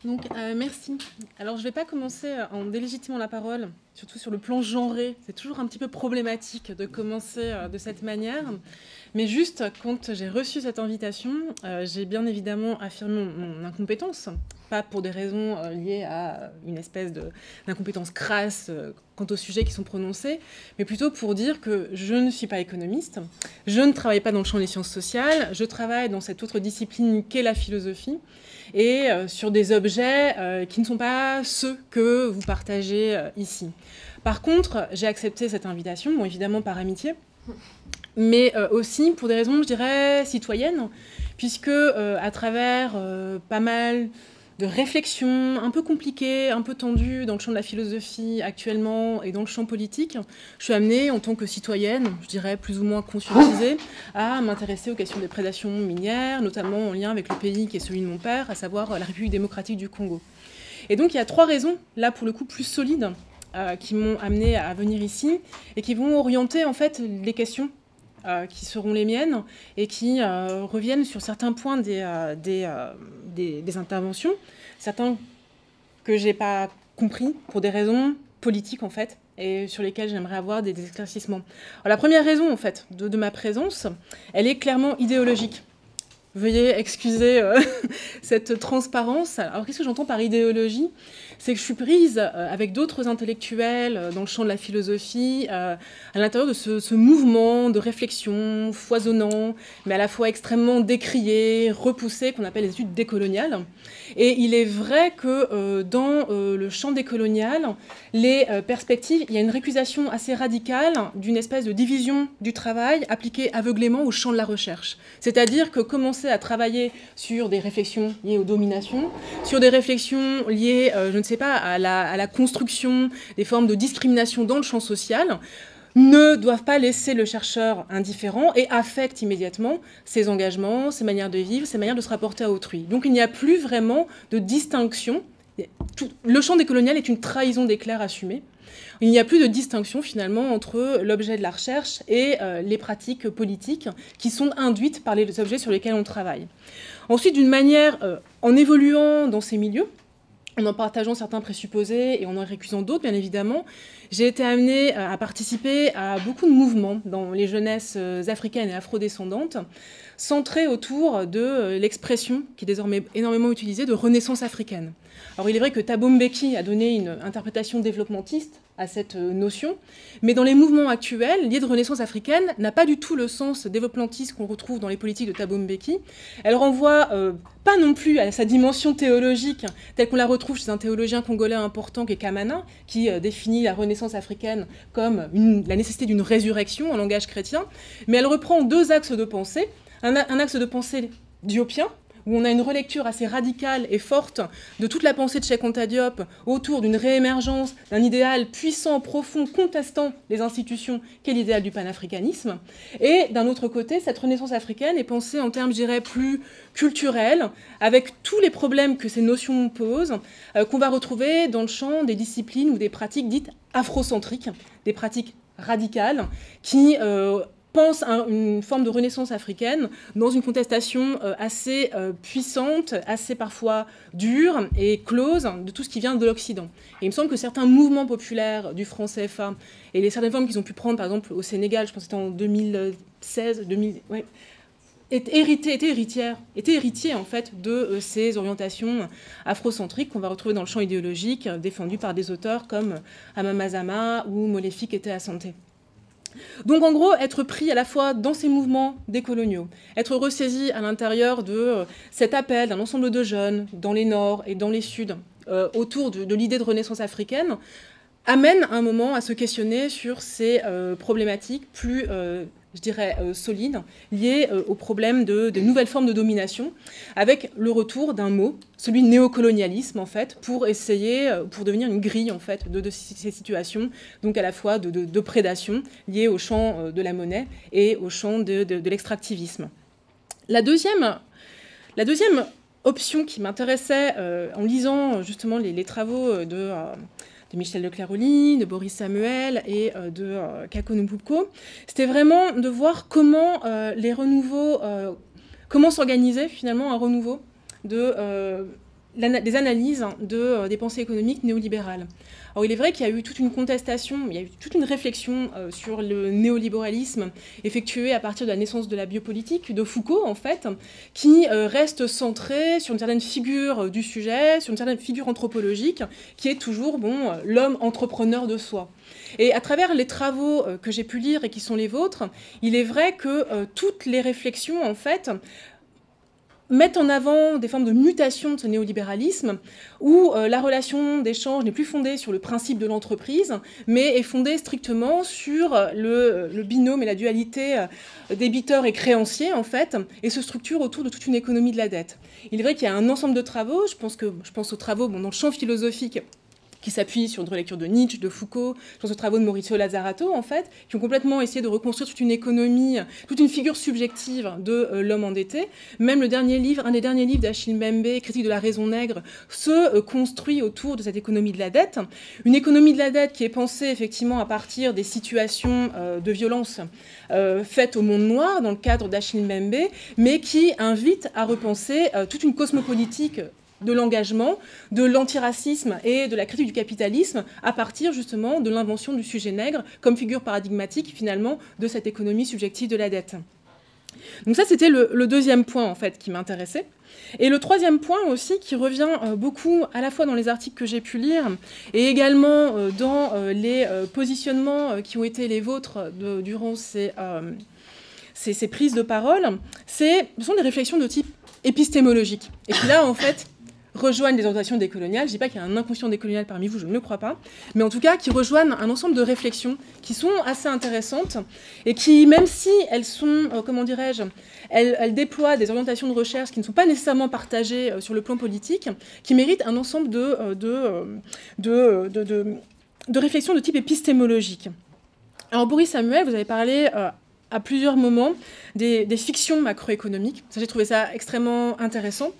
Merci. Alors, je ne vais pas commencer en délégitimant la parole, surtout sur le plan genré. C'est toujours un petit peu problématique de commencer de cette manière. Mais juste, quand j'ai reçu cette invitation, j'ai bien évidemment affirmé mon incompétence. Pas pour des raisons liées à une espèce d'incompétence crasse quant aux sujets qui sont prononcés, mais plutôt pour dire que je ne suis pas économiste, je ne travaille pas dans le champ des sciences sociales, je travaille dans cette autre discipline qu'est la philosophie, et sur des objets qui ne sont pas ceux que vous partagez ici. Par contre, j'ai accepté cette invitation, bon, évidemment par amitié, mais aussi pour des raisons, je dirais, citoyennes, puisque à travers pas mal de réflexions un peu compliquées, un peu tendues dans le champ de la philosophie actuellement et dans le champ politique, je suis amenée en tant que citoyenne, je dirais plus ou moins conscientisée, à m'intéresser aux questions des prédations minières, notamment en lien avec le pays qui est celui de mon père, à savoir la République démocratique du Congo. Et donc il y a trois raisons, là pour le coup plus solides, qui m'ont amenée à venir ici et qui vont orienter en fait les questions qui seront les miennes et qui reviennent sur certains points des interventions, certains que je n'ai pas compris pour des raisons politiques en fait, et sur lesquels j'aimerais avoir des éclaircissements. Alors, la première raison en fait de ma présence, elle est clairement idéologique. Veuillez excuser cette transparence. Alors, qu'est-ce que j'entends par idéologie ? C'est que je suis prise avec d'autres intellectuels dans le champ de la philosophie, à l'intérieur de ce mouvement de réflexion foisonnant, mais à la fois extrêmement décrié, repoussé, qu'on appelle les études décoloniales. Et il est vrai que dans le champ décolonial, les perspectives, il y a une récusation assez radicale d'une espèce de division du travail appliquée aveuglément au champ de la recherche. C'est-à-dire que commencer à travailler sur des réflexions liées aux dominations, sur des réflexions liées, je ne sais pas, à la construction des formes de discrimination dans le champ social, ne doivent pas laisser le chercheur indifférent et affectent immédiatement ses engagements, ses manières de vivre, ses manières de se rapporter à autrui. Donc il n'y a plus vraiment de distinction. Le champ décolonial est une trahison d'éclair assumée. Il n'y a plus de distinction finalement entre l'objet de la recherche et les pratiques politiques qui sont induites par les objets sur lesquels on travaille. Ensuite, d'une manière, en évoluant dans ces milieux, en partageant certains présupposés et en récusant d'autres, bien évidemment, j'ai été amenée à participer à beaucoup de mouvements dans les jeunesses africaines et afrodescendantes, centrés autour de l'expression qui est désormais énormément utilisée de renaissance africaine. Alors il est vrai que Thabo Mbeki a donné une interprétation développementiste à cette notion, mais dans les mouvements actuels, l'idée de renaissance africaine n'a pas du tout le sens développementiste qu'on retrouve dans les politiques de Thabo Mbeki. Elle renvoie pas non plus à sa dimension théologique, telle qu'on la retrouve chez un théologien congolais important qui est Kamana, qui définit la renaissance africaine comme la nécessité d'une résurrection en langage chrétien, mais elle reprend deux axes de pensée. Un axe de pensée diopien, où on a une relecture assez radicale et forte de toute la pensée de Cheikh Anta Diop autour d'une réémergence d'un idéal puissant, profond, contestant les institutions qu'est l'idéal du panafricanisme. Et d'un autre côté, cette renaissance africaine est pensée en termes, je dirais, plus culturels, avec tous les problèmes que ces notions posent, qu'on va retrouver dans le champ des disciplines ou des pratiques dites afrocentriques, des pratiques radicales qui pense à une forme de renaissance africaine dans une contestation assez puissante, assez parfois dure et close de tout ce qui vient de l'Occident. Et il me semble que certains mouvements populaires du franc CFA et les certaines formes qu'ils ont pu prendre, par exemple au Sénégal, je pense que c'était en 2016, ouais, étaient héritiers en fait de ces orientations afrocentriques qu'on va retrouver dans le champ idéologique défendu par des auteurs comme Amama Zama ou Molefi Kete Santé. Donc en gros, être pris à la fois dans ces mouvements décoloniaux, être ressaisi à l'intérieur de cet appel d'un ensemble de jeunes dans les Nords et dans les Suds autour de l'idée de renaissance africaine, amène à un moment à se questionner sur ces problématiques plus, je dirais, solides, liées aux problèmes de nouvelles formes de domination, avec le retour d'un mot, celui de néocolonialisme, en fait, pour essayer, pour devenir une grille, en fait, de ces situations, donc à la fois de prédation, liée au champ de la monnaie et au champ de l'extractivisme. La deuxième option qui m'intéressait en lisant justement les travaux de Michel de Clairoli, de Boris Samuel et de Kako Mpupko, c'était vraiment de voir comment les renouveaux, comment s'organisait finalement un renouveau de des analyses des pensées économiques néolibérales. Alors il est vrai qu'il y a eu toute une contestation, il y a eu toute une réflexion sur le néolibéralisme effectuée à partir de la naissance de la biopolitique de Foucault, en fait, qui reste centrée sur une certaine figure du sujet, sur une certaine figure anthropologique, qui est toujours l'homme entrepreneur de soi. Et à travers les travaux que j'ai pu lire et qui sont les vôtres, il est vrai que toutes les réflexions, en fait, mettent en avant des formes de mutation de ce néolibéralisme où la relation d'échange n'est plus fondée sur le principe de l'entreprise, mais est fondée strictement sur le binôme et la dualité débiteur et créancier, en fait, et se structure autour de toute une économie de la dette. Il est vrai qu'il y a un ensemble de travaux, je pense aux travaux dans le champ philosophique, qui s'appuient sur une relecture de Nietzsche, de Foucault, sur ce travaux de Maurizio Lazzarato, en fait, qui ont complètement essayé de reconstruire toute une économie, toute une figure subjective de l'homme endetté. Même un des derniers livres d'Achille Mbembe, Critique de la raison nègre, se construit autour de cette économie de la dette. Une économie de la dette qui est pensée, effectivement, à partir des situations de violence faites au monde noir, dans le cadre d'Achille Mbembe, mais qui invite à repenser toute une cosmopolitique de l'engagement, de l'antiracisme et de la critique du capitalisme à partir justement de l'invention du sujet nègre comme figure paradigmatique finalement de cette économie subjective de la dette. Donc ça c'était le deuxième point en fait qui m'intéressait. Et le troisième point aussi qui revient beaucoup à la fois dans les articles que j'ai pu lire et également dans les positionnements qui ont été les vôtres durant ces prises de parole, ce sont des réflexions de type épistémologique. Et puis là en fait rejoignent les orientations décoloniales. Je ne dis pas qu'il y a un inconscient décolonial parmi vous, je ne le crois pas, mais en tout cas qui rejoignent un ensemble de réflexions qui sont assez intéressantes et qui, même si elles sont, comment dirais-je, elles déploient des orientations de recherche qui ne sont pas nécessairement partagées sur le plan politique, qui méritent un ensemble de réflexions de type épistémologique. Alors Boris Samuel, vous avez parlé à plusieurs moments des fictions macroéconomiques. Ça, j'ai trouvé ça extrêmement intéressant.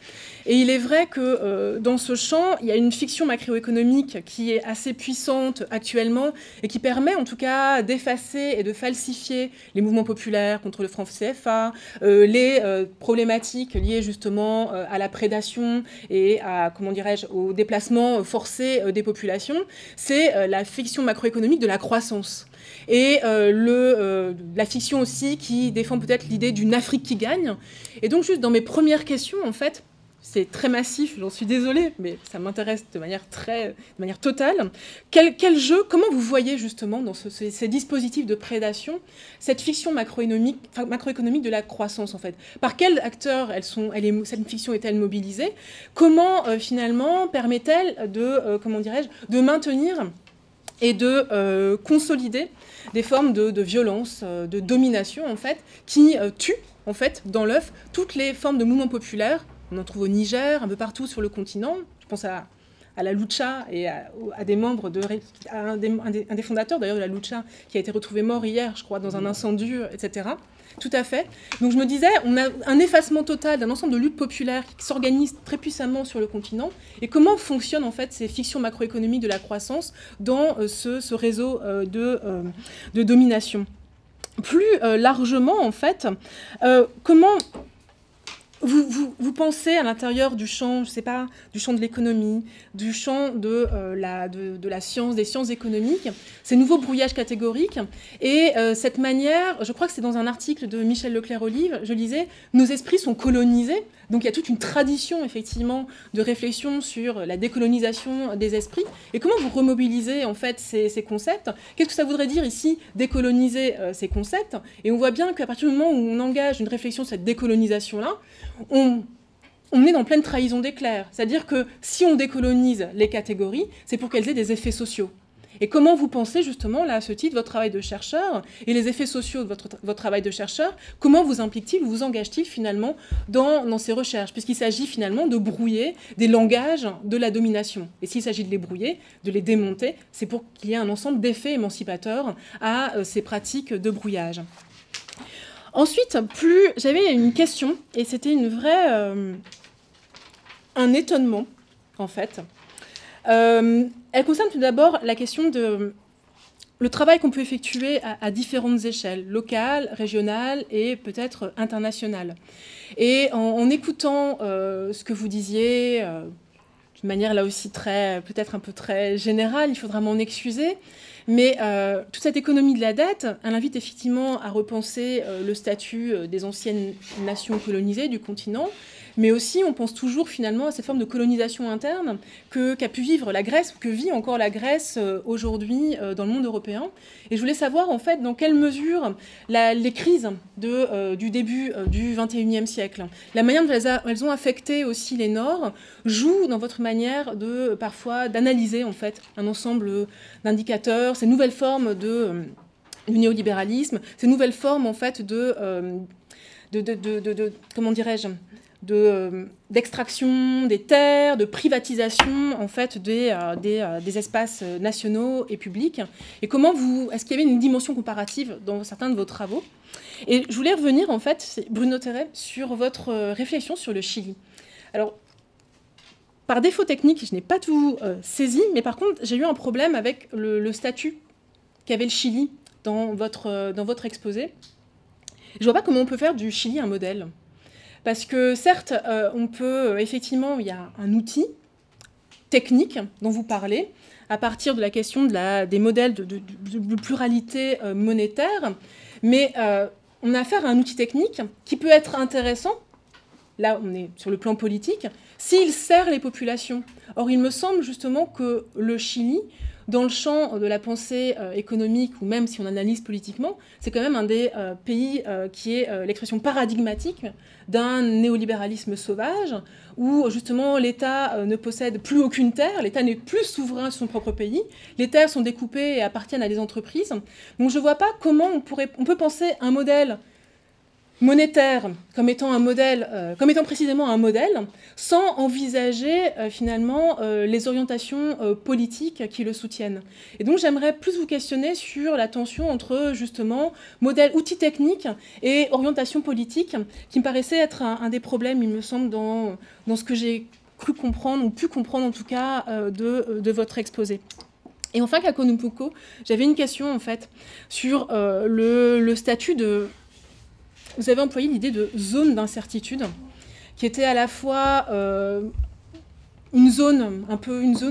Et il est vrai que dans ce champ, il y a une fiction macroéconomique qui est assez puissante actuellement et qui permet en tout cas d'effacer et de falsifier les mouvements populaires contre le franc CFA, les problématiques liées justement à la prédation et à, comment dirais-je, au déplacement forcé des populations. C'est la fiction macroéconomique de la croissance. Et la fiction aussi qui défend peut-être l'idée d'une Afrique qui gagne. Et donc juste dans mes premières questions, en fait, c'est très massif, j'en suis désolée, mais ça m'intéresse de manière totale. Quel jeu, comment vous voyez justement dans ces dispositifs de prédation cette fiction macroéconomique de la croissance en fait? Par quels acteurs cette fiction est-elle mobilisée? Comment finalement permet-elle de maintenir et de consolider des formes de violence, de domination en fait, qui tuent en fait dans l'œuf toutes les formes de mouvements populaires. On en trouve au Niger, un peu partout sur le continent. Je pense à la Lucha et à des membres un des fondateurs d'ailleurs de la Lucha qui a été retrouvé mort hier, je crois, dans un incendie, etc. Tout à fait. Donc je me disais, on a un effacement total d'un ensemble de luttes populaires qui s'organisent très puissamment sur le continent. Et comment fonctionnent en fait ces fictions macroéconomiques de la croissance dans ce réseau de domination? Plus largement, en fait, comment vous pensez à l'intérieur du champ, je sais pas, du champ de l'économie, du champ de la science, des sciences économiques, ces nouveaux brouillages catégoriques et cette manière, je crois que c'est dans un article de Michel Leclerc-Olive, je lisais, nos esprits sont colonisés. Donc il y a toute une tradition effectivement de réflexion sur la décolonisation des esprits. Et comment vous remobilisez en fait ces concepts? Qu'est-ce que ça voudrait dire ici décoloniser ces concepts? Et on voit bien qu'à partir du moment où on engage une réflexion sur cette décolonisation-là, on est dans pleine trahison d'éclair. C'est-à-dire que si on décolonise les catégories, c'est pour qu'elles aient des effets sociaux. Et comment vous pensez justement, là, à ce titre, votre travail de chercheur et les effets sociaux de votre travail de chercheur, comment vous implique-t-il, vous engage-t-il finalement dans ces recherches, puisqu'il s'agit finalement de brouiller des langages de la domination. Et s'il s'agit de les brouiller, de les démonter, c'est pour qu'il y ait un ensemble d'effets émancipateurs à ces pratiques de brouillage. Ensuite, j'avais une question, et c'était un étonnement, en fait. Elle concerne tout d'abord la question de le travail qu'on peut effectuer à différentes échelles, locales, régionales et peut-être internationales. Et en écoutant ce que vous disiez, d'une manière là aussi peut-être un peu très générale, il faudra m'en excuser, mais toute cette économie de la dette, elle invite effectivement à repenser le statut des anciennes nations colonisées du continent, mais aussi on pense toujours finalement à cette forme de colonisation interne qu'a pu vivre la Grèce, que vit encore la Grèce aujourd'hui dans le monde européen. Et je voulais savoir en fait dans quelle mesure les crises du début du XXIe siècle, la manière dont elles ont affecté aussi les Nords, jouent dans votre manière parfois d'analyser en fait un ensemble d'indicateurs, ces nouvelles formes du néolibéralisme, ces nouvelles formes en fait comment dirais-je, d'extraction des terres, de privatisation en fait des espaces nationaux et publics. Et est-ce qu'il y avait une dimension comparative dans certains de vos travaux? Et je voulais revenir en fait, Bruno Terray, sur votre réflexion sur le Chili. Alors, par défaut technique, je n'ai pas tout saisi, mais par contre, j'ai eu un problème avec le statut qu'avait le Chili dans votre exposé. Je ne vois pas comment on peut faire du Chili un modèle. Parce que certes, on peut, effectivement, il y a un outil technique dont vous parlez, à partir de la question des modèles de pluralité monétaire, mais on a affaire à un outil technique qui peut être intéressant, là on est sur le plan politique, s'il sert les populations. Or, il me semble justement que le Chili, dans le champ de la pensée économique, ou même si on analyse politiquement, c'est quand même un des pays qui est l'expression paradigmatique d'un néolibéralisme sauvage, où justement l'État ne possède plus aucune terre, l'État n'est plus souverain sur son propre pays, les terres sont découpées et appartiennent à des entreprises. Donc je ne vois pas comment on peut penser un modèle monétaire comme étant précisément un modèle, sans envisager finalement les orientations politiques qui le soutiennent. Et donc j'aimerais plus vous questionner sur la tension entre justement modèle, outils techniques et orientation politique, qui me paraissait être un des problèmes, il me semble, dans ce que j'ai cru comprendre, ou pu comprendre en tout cas, de votre exposé. Et enfin, Kako Numpuko, j'avais une question en fait sur le statut de... Vous avez employé l'idée de zone d'incertitude, qui était à la fois une zone,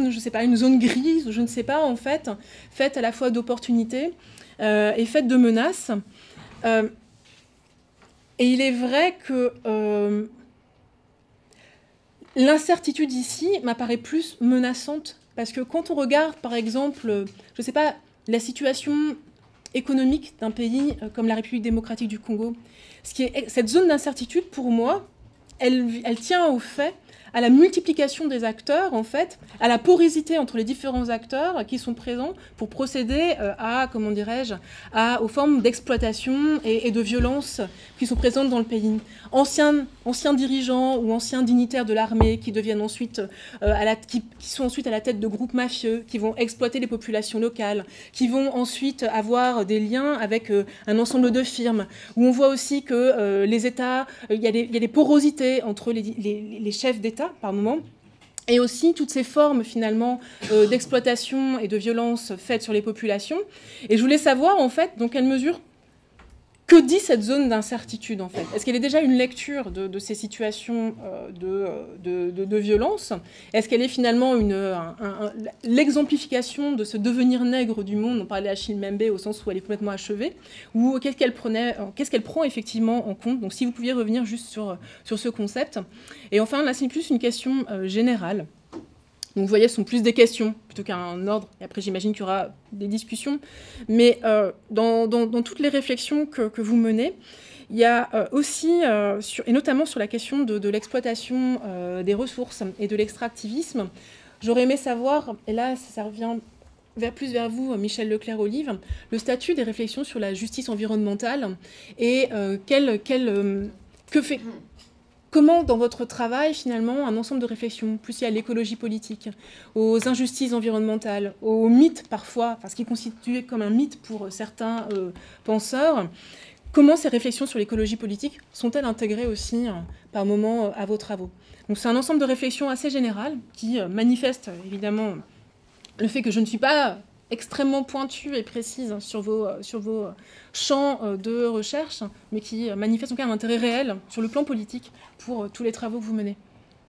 je sais pas, une zone grise, je ne sais pas, en fait, faite à la fois d'opportunités et faite de menaces. Et il est vrai que l'incertitude ici m'apparaît plus menaçante, parce que quand on regarde, par exemple, je ne sais pas, la situation économique d'un pays comme la République démocratique du Congo, cette zone d'incertitude, pour moi, elle tient au fait, à la multiplication des acteurs, en fait, à la porosité entre les différents acteurs qui sont présents pour procéder aux formes d'exploitation et de violence qui sont présentes dans le pays. Anciens dirigeants ou anciens dignitaires de l'armée qui deviennent ensuite qui sont ensuite à la tête de groupes mafieux, qui vont exploiter les populations locales, qui vont ensuite avoir des liens avec un ensemble de firmes, où on voit aussi que les États, il y a des porosités entre les chefs d'État par moment, et aussi toutes ces formes finalement d'exploitation et de violence faites sur les populations. Et je voulais savoir en fait dans quelle mesure, que dit cette zone d'incertitude en fait? Est-ce qu'elle est déjà une lecture de ces situations de violence? Est-ce qu'elle est finalement l'exemplification de ce devenir nègre du monde? On parlait d'Achille Mbembe au sens où elle est complètement achevée. Ou qu'est-ce qu'elle prend effectivement en compte? Donc si vous pouviez revenir juste sur ce concept. Et enfin, là c'est plus une question générale. Donc vous voyez, ce sont plus des questions plutôt qu'un ordre. Et après, j'imagine qu'il y aura des discussions. Mais dans toutes les réflexions que vous menez, il y a aussi, et notamment sur la question de l'exploitation des ressources et de l'extractivisme, j'aurais aimé savoir, et là ça revient plus vers vous, Michel Leclerc-Olive, le statut des réflexions sur la justice environnementale et comment, dans votre travail, finalement, un ensemble de réflexions, plus il y a l'écologie politique, aux injustices environnementales, aux mythes parfois, ce qui est constitué comme un mythe pour certains penseurs, comment ces réflexions sur l'écologie politique sont-elles intégrées aussi, par moments, à vos travaux? Donc c'est un ensemble de réflexions assez générales qui manifestent, évidemment, le fait que je ne suis pas extrêmement pointue et précise sur vos champs de recherche, mais qui manifeste en tout cas un intérêt réel sur le plan politique pour tous les travaux que vous menez.